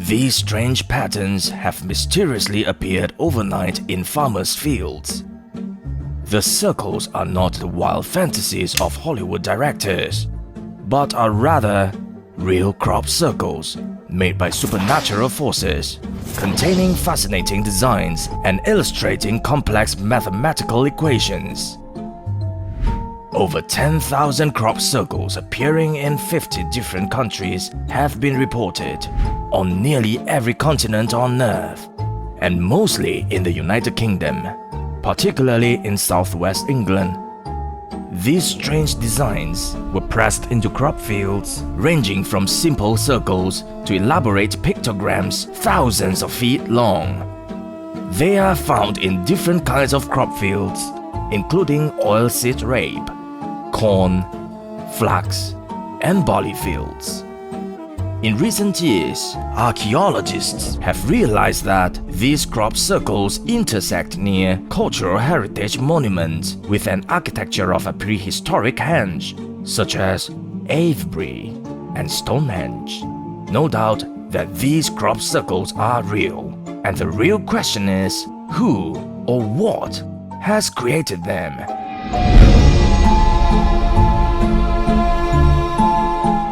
These strange patterns have mysteriously appeared overnight in farmers' fields. The circles are not the wild fantasies of Hollywood directors, but are rather real crop circles made by supernatural forces, containing fascinating designs and illustrating complex mathematical equations. Over 10,000 crop circles appearing in 50 different countries have been reported on nearly every continent on Earth, and mostly in the United Kingdom, particularly in southwest England. These strange designs were pressed into crop fields, ranging from simple circles to elaborate pictograms thousands of feet long. They are found in different kinds of crop fields, including oilseed rape, corn, flax, and barley fields. In recent years, archaeologists have realized that these crop circles intersect near cultural heritage monuments with an architecture of a prehistoric Henge, such as Avebury and Stonehenge. No doubt that these crop circles are real, and the real question is, who or what has created them?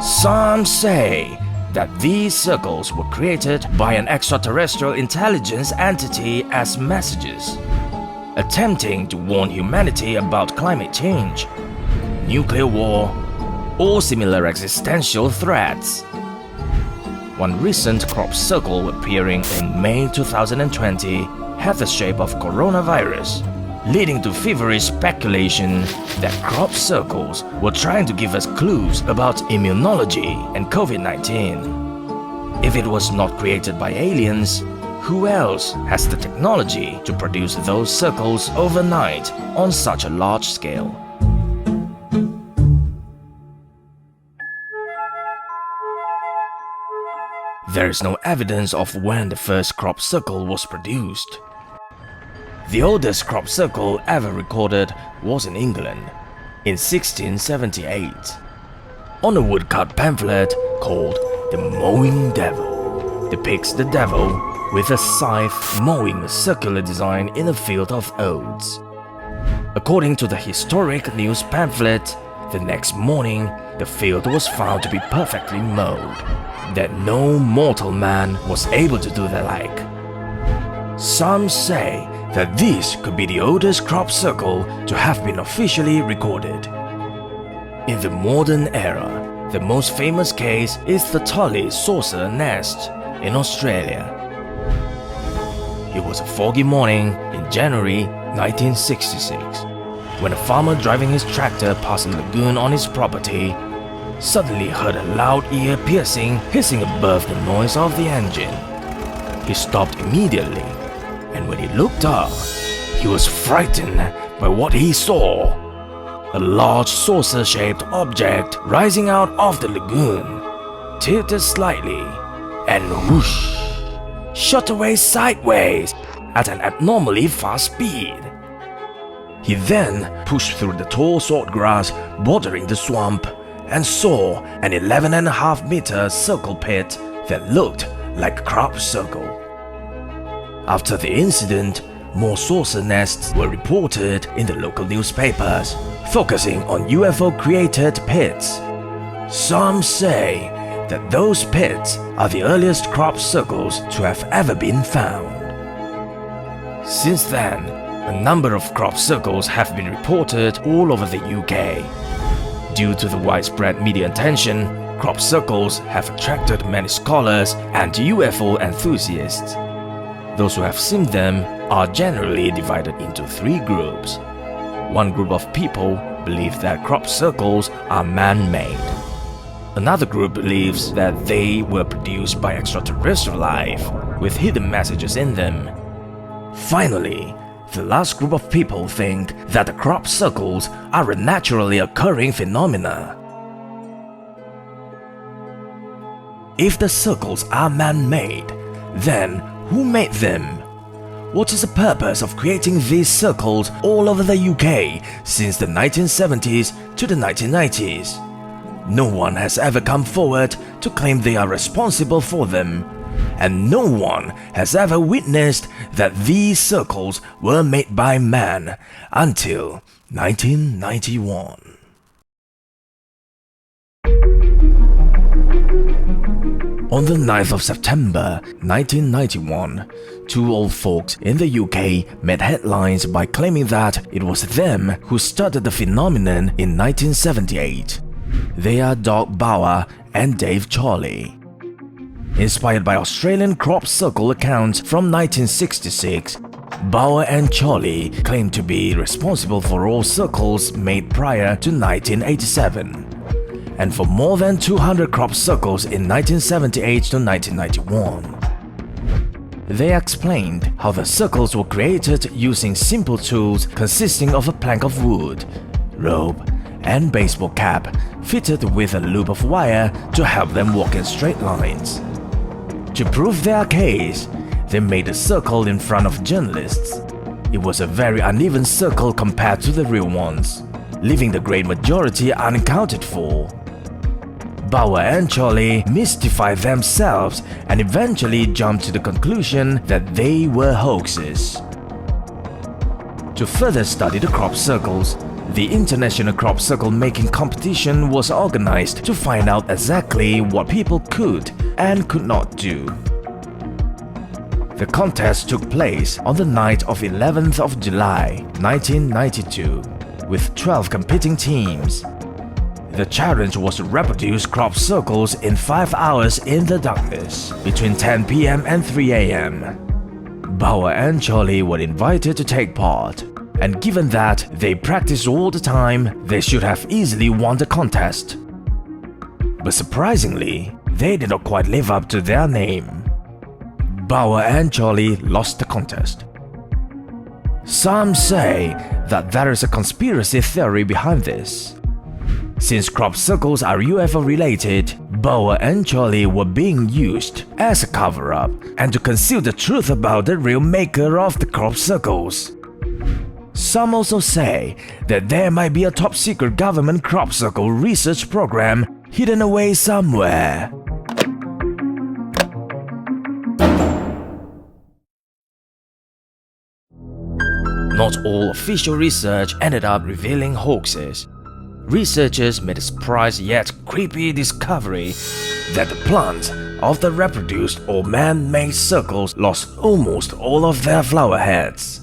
Some say that these circles were created by an extraterrestrial intelligence entity as messages, attempting to warn humanity about climate change, nuclear war, or similar existential threats. One recent crop circle appearing in May 2020 had the shape of coronavirus, leading to feverish speculation that crop circles were trying to give us clues about immunology and COVID-19. If it was not created by aliens, who else has the technology to produce those circles overnight on such a large scale? There is no evidence of when the first crop circle was produced. The oldest crop circle ever recorded was in England in 1678, on a woodcut pamphlet called The Mowing Devil, depicts the devil with a scythe mowing a circular design in a field of oats. According to the historic news pamphlet, the next morning the field was found to be perfectly mowed, that no mortal man was able to do the like. Some say that this could be the oldest crop circle to have been officially recorded. In the modern era, the most famous case is the Tully saucer nest in Australia. It was a foggy morning in January 1966, when a farmer driving his tractor past a lagoon on his property suddenly heard a loud ear-piercing hissing above the noise of the engine. He stopped immediately, and when he looked up, he was frightened by what he saw. A large saucer-shaped object rising out of the lagoon, tilted slightly, and whoosh, shot away sideways at an abnormally fast speed. He then pushed through the tall swordgrass bordering the swamp and saw an 11.5-meter circle pit that looked like a crop circle. After the incident, more saucer nests were reported in the local newspapers, focusing on UFO-created pits. Some say that those pits are the earliest crop circles to have ever been found. Since then, a number of crop circles have been reported all over the UK. Due to the widespread media attention, crop circles have attracted many scholars and UFO enthusiasts. Those who have seen them are generally divided into 3 groups. One group of people believe that crop circles are man-made. Another group believes that they were produced by extraterrestrial life, with hidden messages in them. Finally, the last group of people think that the crop circles are a naturally occurring phenomena. If the circles are man-made, then who made them? What is the purpose of creating these circles all over the UK since the 1970s to the 1990s? No one has ever come forward to claim they are responsible for them, and no one has ever witnessed that these circles were made by man until 1991. On the 9th of September 1991, two old folks in the UK made headlines by claiming that it was them who started the phenomenon in 1978. They are Doc Bauer and Dave Charley. Inspired by Australian crop circle accounts from 1966, Bauer and Charley claimed to be responsible for all circles made prior to 1987. And for more than 200 crop circles in 1978 to 1991. They explained how the circles were created using simple tools consisting of a plank of wood, rope, and baseball cap fitted with a loop of wire to help them walk in straight lines. To prove their case, they made a circle in front of journalists. It was a very uneven circle compared to the real ones, leaving the great majority unaccounted for. Bauer and Charley mystified themselves and eventually jumped to the conclusion that they were hoaxes. To further study the crop circles, the International Crop Circle Making Competition was organized to find out exactly what people could and could not do. The contest took place on the night of 11th of July 1992 with 12 competing teams. The challenge was to reproduce crop circles in 5 hours in the darkness, between 10 p.m. and 3 a.m. Bauer and Charley were invited to take part, and given that they practiced all the time, they should have easily won the contest. But surprisingly, they did not quite live up to their name. Bauer and Charley lost the contest. Some say that there is a conspiracy theory behind this. Since crop circles are UFO related, Bauer and Charley were being used as a cover-up and to conceal the truth about the real maker of the crop circles. Some also say that there might be a top-secret government crop circle research program hidden away somewhere. Not all official research ended up revealing hoaxes. Researchers made a surprise yet creepy discovery that the plants of the reproduced or man-made circles lost almost all of their flower heads,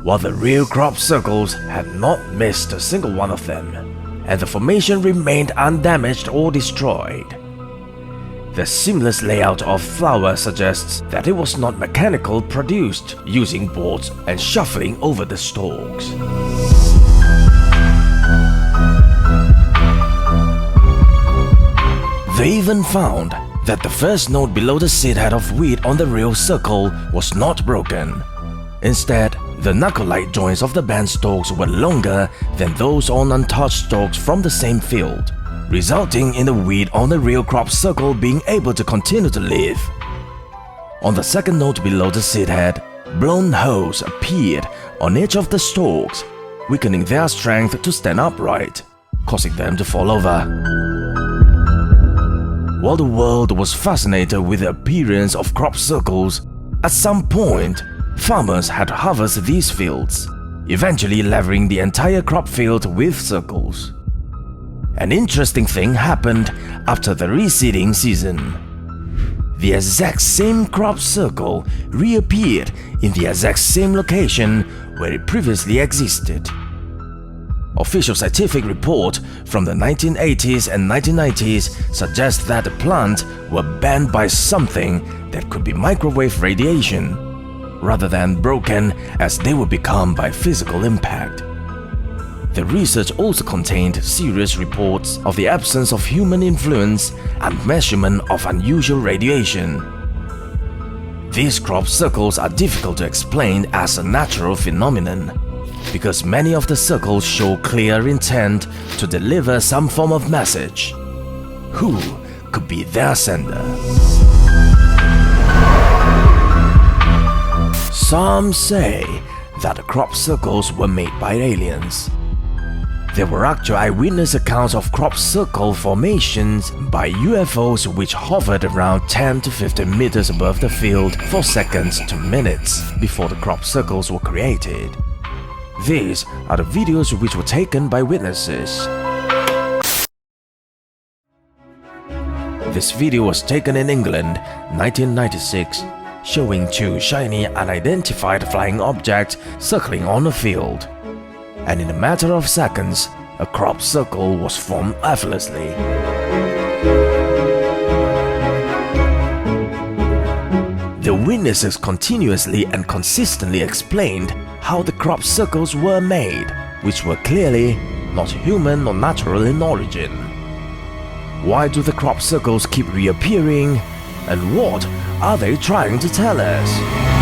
while the real crop circles had not missed a single one of them, and the formation remained undamaged or destroyed. The seamless layout of flower suggests that it was not mechanical produced using boards and shuffling over the stalks. They even found that the first node below the seed head of wheat on the real circle was not broken. Instead, the knuckle-like joints of the bent stalks were longer than those on untouched stalks from the same field, resulting in the wheat on the real crop circle being able to continue to live. On the second node below the seed head, blown holes appeared on each of the stalks, weakening their strength to stand upright, causing them to fall over. While the world was fascinated with the appearance of crop circles, at some point, farmers had to harvest these fields, eventually leveling the entire crop field with circles. An interesting thing happened after the reseeding season. The exact same crop circle reappeared in the exact same location where it previously existed. Official scientific report from the 1980s and 1990s suggests that the plants were banned by something that could be microwave radiation, rather than broken as they would become by physical impact. The research also contained serious reports of the absence of human influence and measurement of unusual radiation. These crop circles are difficult to explain as a natural phenomenon, because many of the circles show clear intent to deliver some form of message. Who could be their sender? Some say that the crop circles were made by aliens. There were actual eyewitness accounts of crop circle formations by UFOs which hovered around 10 to 15 meters above the field for seconds to minutes before the crop circles were created. These are the videos which were taken by witnesses. This video was taken in England, 1996, showing two shiny unidentified flying objects circling on a field. And in a matter of seconds, a crop circle was formed effortlessly. The witnesses continuously and consistently explained how the crop circles were made, which were clearly not human or natural in origin. Why do the crop circles keep reappearing, and what are they trying to tell us?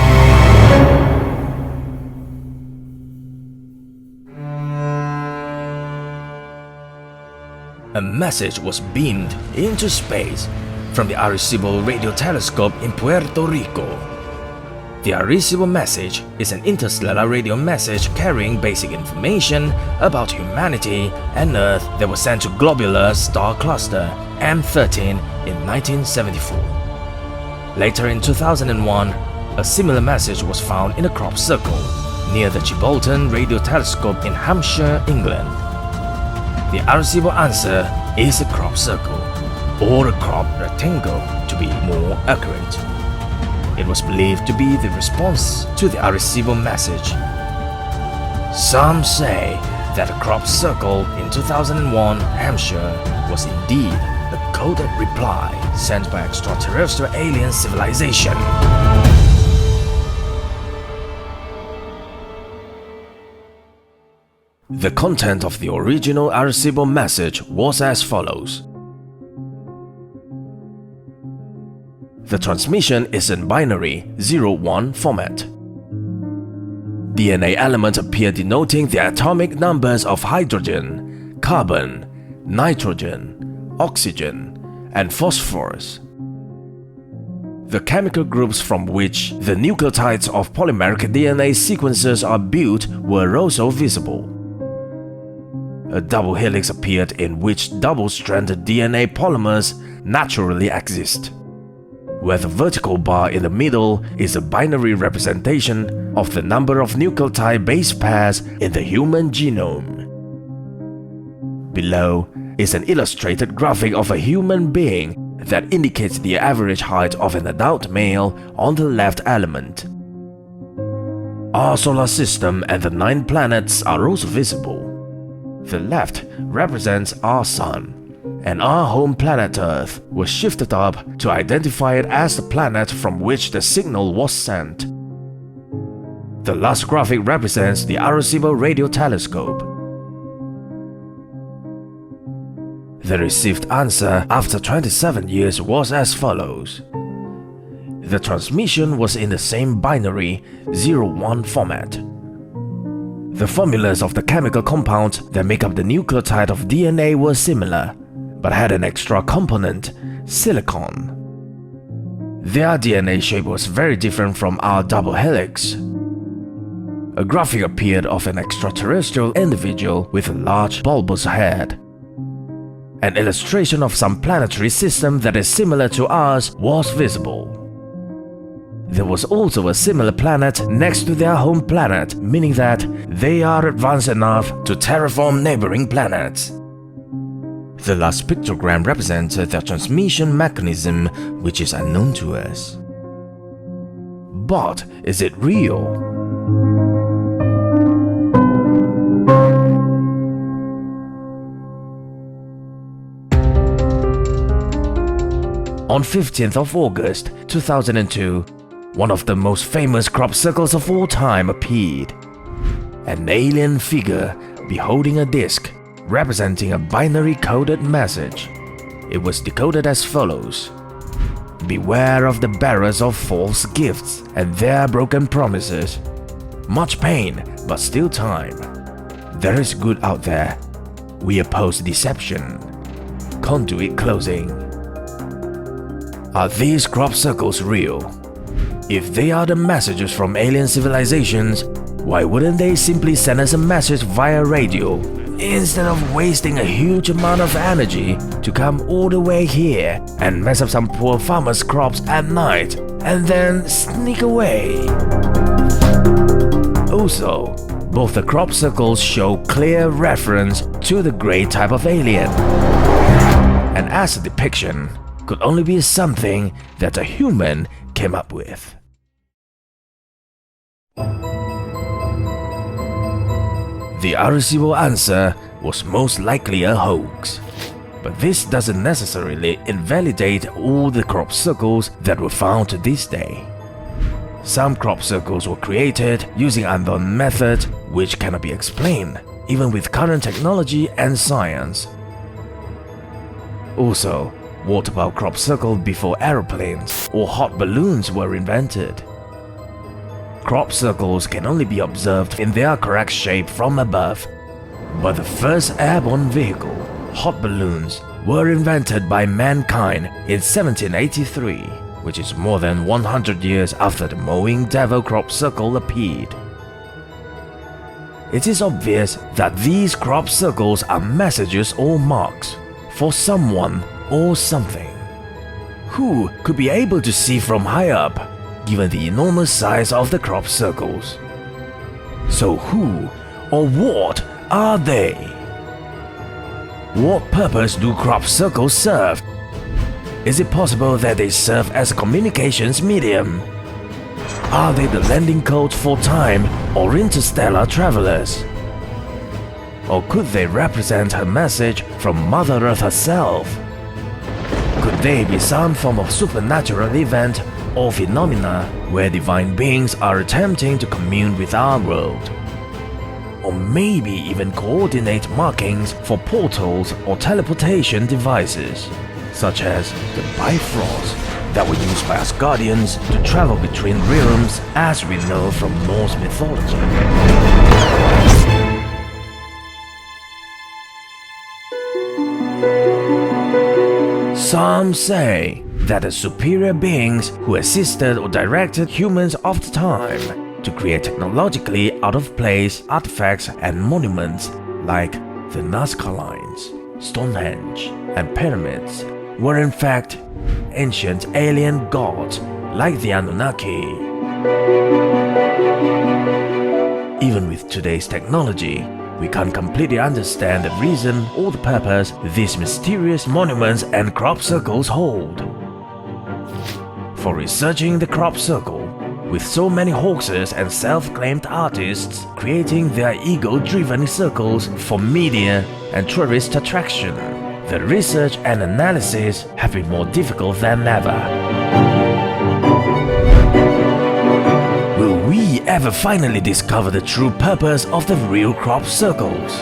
A message was beamed into space from the Arecibo radio telescope in Puerto Rico. The Arecibo message is an interstellar radio message carrying basic information about humanity and Earth that was sent to globular star cluster M13 in 1974. Later in 2001, a similar message was found in a crop circle near the Gibraltar radio telescope in Hampshire, England. The Arecibo answer is a crop circle, or a crop rectangle to be more accurate. It was believed to be the response to the Arecibo message. Some say that a crop circle in 2001 Hampshire was indeed a coded reply sent by extraterrestrial alien civilization. The content of the original Arecibo message was as follows. The transmission is in binary 0-1 format. DNA element appear denoting the atomic numbers of hydrogen, carbon, nitrogen, oxygen, and phosphorus. The chemical groups from which the nucleotides of polymeric DNA sequences are built were also visible. A double helix appeared in which double-stranded DNA polymers naturally exist, where the vertical bar in the middle is a binary representation of the number of nucleotide base pairs in the human genome. Below is an illustrated graphic of a human being that indicates the average height of an adult male on the left element. Our solar system and the 9 planets are also visible. The left represents our Sun, and our home planet Earth was shifted up to identify it as the planet from which the signal was sent. The last graphic represents the Arecibo radio telescope. The received answer after 27 years was as follows. The transmission was in the same binary 0-1 format. The formulas of the chemical compounds that make up the nucleotide of DNA were similar, but had an extra component, silicon. Their DNA shape was very different from our double helix. A graphic appeared of an extraterrestrial individual with a large bulbous head. An illustration of some planetary system that is similar to ours was visible. There was also a similar planet next to their home planet, meaning that they are advanced enough to terraform neighboring planets. The last pictogram represented their transmission mechanism, which is unknown to us. But is it real? On 15th of August 2002, one of the most famous crop circles of all time appeared. An alien figure beholding a disc representing a binary coded message. It was decoded as follows. Beware of the bearers of false gifts and their broken promises. Much pain, but still time. There is good out there. We oppose deception. Conduit closing. Are these crop circles real? If they are the messages from alien civilizations, why wouldn't they simply send us a message via radio instead of wasting a huge amount of energy to come all the way here and mess up some poor farmers' crops at night and then sneak away. Also, both the crop circles show clear reference to the grey type of alien, and as a depiction, could only be something that a human came up with. The irresistible answer was most likely a hoax, but this doesn't necessarily invalidate all the crop circles that were found to this day. Some crop circles were created using unknown methods which cannot be explained, even with current technology and science. Also, what about crop circles before aeroplanes or hot balloons were invented? Crop circles can only be observed in their correct shape from above, but the first airborne vehicle, hot balloons, were invented by mankind in 1783, which is more than 100 years after the mowing devil crop circle appeared. It is obvious that these crop circles are messages or marks for someone or something. Who could be able to see from high up, given the enormous size of the crop circles? So who or what are they? What purpose do crop circles serve? Is it possible that they serve as a communications medium? Are they the landing codes for time or interstellar travelers? Or could they represent her message from Mother Earth herself? Could they be some form of supernatural event or phenomena where divine beings are attempting to commune with our world? Or maybe even coordinate markings for portals or teleportation devices, such as the Bifrost that were used by Asgardians to travel between realms as we know from Norse mythology. Some say that the superior beings who assisted or directed humans of the time to create technologically out-of-place artifacts and monuments like the Nazca Lines, Stonehenge, and pyramids were in fact ancient alien gods like the Anunnaki. Even with today's technology, we can't completely understand the reason or the purpose these mysterious monuments and crop circles hold. For researching the crop circle, with so many hoaxers and self-claimed artists creating their ego-driven circles for media and tourist attraction, the research and analysis have been more difficult than ever. Will we ever finally discover the true purpose of the real crop circles?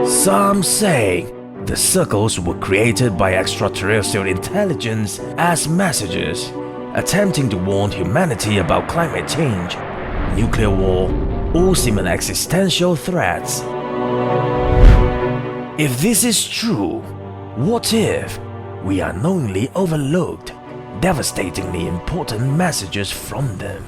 Some say the circles were created by extraterrestrial intelligence as messages, attempting to warn humanity about climate change, nuclear war, or similar existential threats. If this is true, what if we unknowingly overlooked devastatingly important messages from them?